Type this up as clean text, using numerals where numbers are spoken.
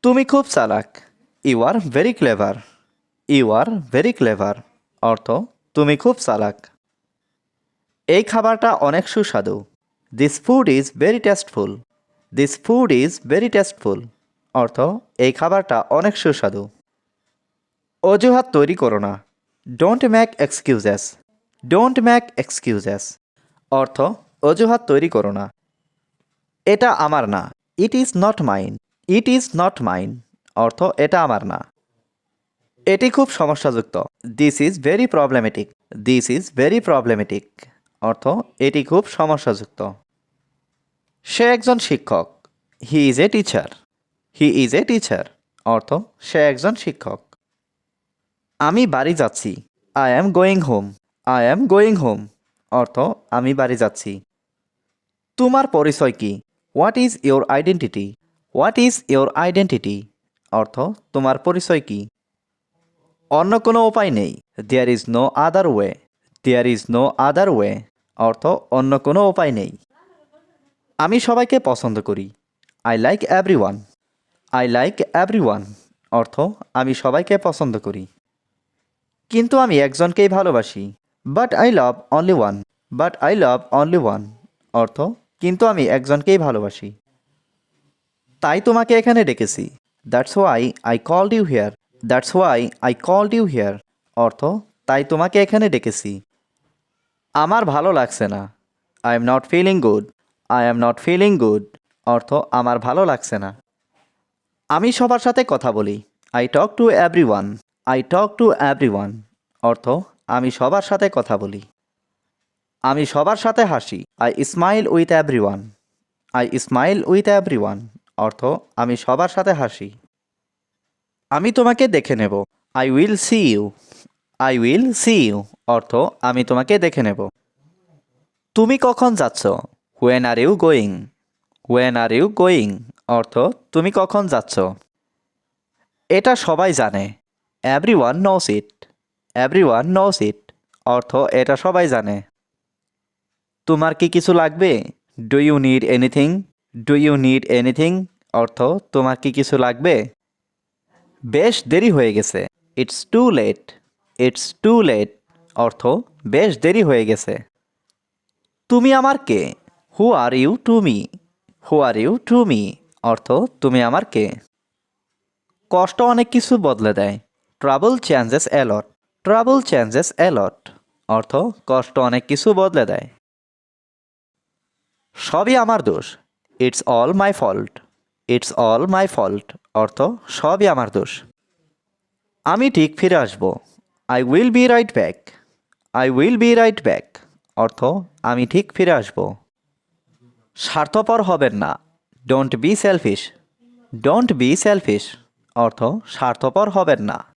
তুমি খুব চালাক। You are very clever. You are very clever অর্থ তুমি খুব চালাক। এই খাবারটা অনেক সুস্বাদু। This food is very tasteful. This food is very tasteful অর্থ এই খাবারটা অনেক সুস্বাদু। অজুহাত তৈরি করো না। Don't make excuses. Don't make excuses অর্থ অজুহাত তৈরি করো না। এটা আমার না। It is not mine. It is not mine অর্থ এটা আমার না। এটি খুব সমস্যাযুক্ত। This is very problematic. This is very problematic অর্থ এটি খুব সমস্যাযুক্ত। সে একজন শিক্ষক। He is a teacher. He is a teacher অর্থ সে একজন শিক্ষক। আমি বাড়ি যাচ্ছি। I am going home. I am going home অর্থ আমি বাড়ি যাচ্ছি। তোমার পরিচয় কি? What is your identity? What is your identity অর্থ তোমার পরিচয় কি? অন্য কোনো উপায় নেই। There is no other way. There is no other way অর্থ অন্য কোনো উপায় নেই। আমি সবাইকে পছন্দ করি। I like everyone. I like everyone অর্থ আমি সবাইকে পছন্দ করি। কিন্তু আমি একজনকেই ভালোবাসি। But I love only one. But I love only one অর্থ কিন্তু আমি একজনকেই ভালোবাসি। তাই তোমাকে এখানে ডেকেছি। That's why I called you here. That's why I called you here অর্থ তাই তোমাকে এখানে ডেকেছি। আমার ভালো লাগছে না। I am not feeling good. I am not feeling good অর্থ আমার ভালো লাগছে না। আমি সবার সাথে কথা বলি। I talk to everyone. I talk to everyone অর্থ আমি সবার সাথে কথা বলি। আমি সবার সাথে হাসি। I smile with everyone. I smile with everyone অর্থ আমি সবার সাথে হাসি। আমি তোমাকে দেখে নেব। I will see you. I will see you অর্থ আমি তোমাকে দেখে নেব। তুমি কখন যাচ্ছ? When are you going? When are you going অর্থ তুমি কখন যাচ্ছ? এটা সবাই জানে। এভরিওয়ান নোস ইট। এভরিওয়ান নোস ইট অর্থ এটা সবাই জানে। তোমার কি কিছু লাগবে? Do you need anything? Do you need anything অর্থ তোমার কি কিছু লাগবে? বেশ দেরি হয়ে গেছে। It's too late. It's too late অর্থ বেশ দেরি হয়ে গেছে। তুমি আমার কে? Who are you to me? Who are you to me অর্থ তুমি আমার কে? কষ্ট অনেক কিছু বদলে দেয়। Trouble changes a lot. Trouble changes a lot অর্থ কষ্ট অনেক কিছু বদলে দেয়। সবই আমার দোষ। It's all my fault. It's all my fault অর্থ সবই আমার দোষ। আমি ঠিক ফিরে আসব। I will be right back. I will be right back অর্থ আমি ঠিক ফিরে আসব। স্বার্থপর হবেন না। Don't be shellfish. Don't be shellfish অর্থ স্বার্থপর হবেন না।